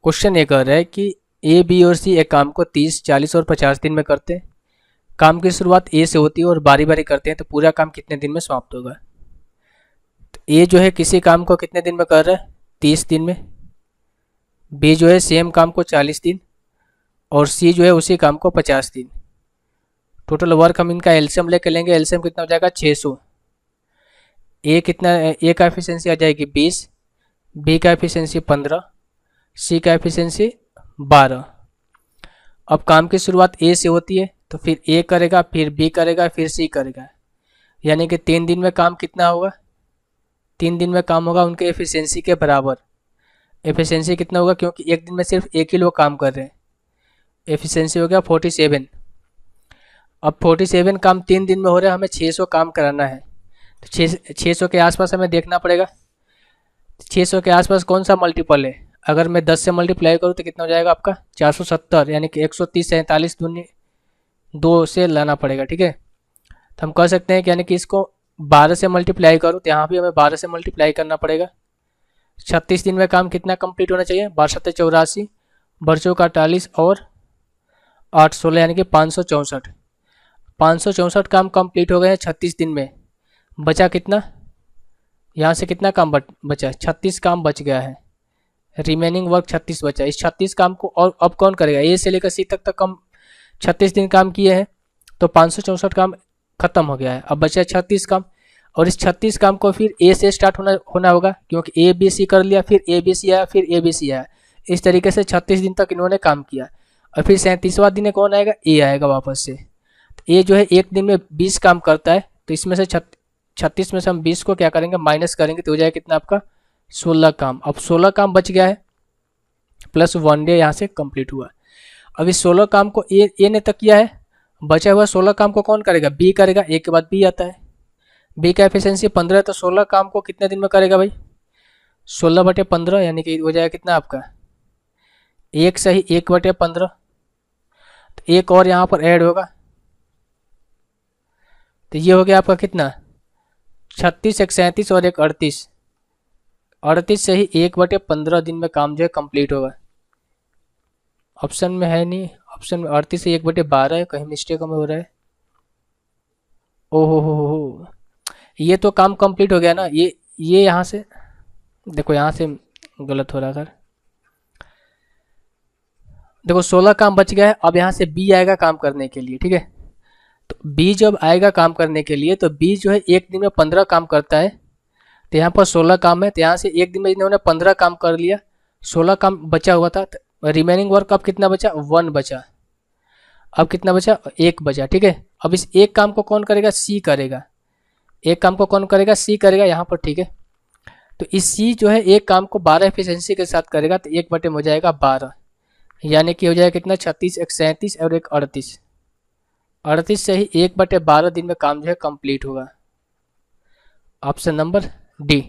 Question ये कह रहा है कि ए बी और सी एक काम को 30, 40 और 50 दिन में करते हैं। काम की शुरुआत ए से होती है और बारी बारी करते हैं, तो पूरा काम कितने दिन में समाप्त होगा। तो ए जो है किसी काम को कितने दिन में कर रहा है, 30 दिन में। बी जो है सेम काम को 40 दिन और सी जो है उसी काम को 50 दिन। टोटल वर्क हम इनका एलसीएम लेके लेंगे। एलसीएम कितना हो जाएगा, 600। ए कितना, ए का एफिशिएंसी आ जाएगी 20, बी का एफिशिएंसी 15, सी का एफिशिएंसी 12। अब काम की शुरुआत ए से होती है, तो फिर ए करेगा, फिर बी करेगा, फिर सी करेगा, यानी कि 3 दिन में काम कितना होगा, 3 दिन में काम होगा उनके एफिशिएंसी के बराबर। एफिशिएंसी कितना होगा, क्योंकि एक दिन में सिर्फ एक ही लोग काम कर रहे हैं। एफिशिएंसी हो गया 47। अब 47 काम 3 दिन में हो रहा है, हमें 600 काम कराना है, तो 600 के आसपास हमें देखना पड़ेगा। 600 के आसपास कौन सा मल्टीपल है, अगर मैं 10 से मल्टीप्लाई करूँ तो कितना हो जाएगा आपका 470, यानी कि 130 से 47 दूनी 2 से लाना पड़ेगा। ठीक है, तो हम कह सकते हैं कि यानी कि इसको 12 से मल्टीप्लाई करूँ तो यहाँ भी हमें 12 से मल्टीप्लाई करना पड़ेगा। 36 दिन में काम कितना कंप्लीट होना चाहिए, 12 × 84, बरसों का 48 और 8 16, यानी कि 564। 564 काम कंप्लीट हो गए हैं 36 दिन में। बचा कितना, यहाँ से कितना काम बचा, 36 काम बच गया है। रिमेनिंग वर्क 36 बचा। इस 36 काम को और अब कौन करेगा, ए से लेकर सी तक हम 36 दिन काम किए हैं, तो 564 काम खत्म हो गया है। अब बचा 36 काम, और इस 36 काम को फिर ए से स्टार्ट होना होगा, क्योंकि ए बी सी कर लिया, फिर ए बी सी आया, फिर ए बी सी आया। इस तरीके से 36 दिन तक इन्होंने काम किया, और फिर 37वां दिन कौन आएगा, ए आएगा वापस से। तो ए जो है एक दिन में 20 काम करता है, तो इसमें से 36 में से हम 20 को क्या करेंगे, माइनस करेंगे, तो हो जाएगा कितना आपका 16 काम। अब 16 काम बच गया है, प्लस 1 डे यहाँ से कंप्लीट हुआ। अब इस 16 काम को ए ने तक किया है, बचा हुआ 16 काम को कौन करेगा, बी करेगा। ए के बाद बी आता है, बी का एफिशिएंसी 15 है, तो 16 काम को कितने दिन में करेगा भाई, 16/15, यानी कि हो जाएगा कितना आपका 1 सही 1/15। तो एक और यहाँ पर ऐड होगा, तो ये हो गया आपका कितना 36, एक 37 और एक 38। 38 से ही 1/15 दिन में काम जो है कंप्लीट होगा। ऑप्शन में है नहीं, ऑप्शन में 38 से 1/12 है, कहीं मिस्टेक हमें हो रहा है। ओहो हो, ये तो काम कंप्लीट हो गया ना। ये यहाँ से देखो, यहाँ से गलत हो रहा सर। देखो 16 काम बच गया है। अब यहाँ से बी आएगा काम करने के लिए। ठीक है, तो बी जब आएगा काम करने के लिए, तो बी जो है एक दिन में 15 काम करता है, तो यहाँ पर 16 काम है, तो यहाँ से एक दिन में इन्होंने 15 काम कर लिया, 16 काम बचा हुआ था। रिमेनिंग वर्क अब कितना बचा, 1 बचा। अब कितना बचा, 1 बचा। ठीक है, अब इस एक काम को कौन करेगा, सी करेगा। एक काम को कौन करेगा, सी करेगा यहाँ पर। ठीक है, तो इस सी जो है एक काम को 12 एफिशिएंसी के साथ करेगा, तो 1 हो जाएगा 12, यानी कि हो जाएगा कितना 36, एक 37 और एक 38। 38 से ही 1/12 दिन में काम जो है कंप्लीट होगा। Option number D.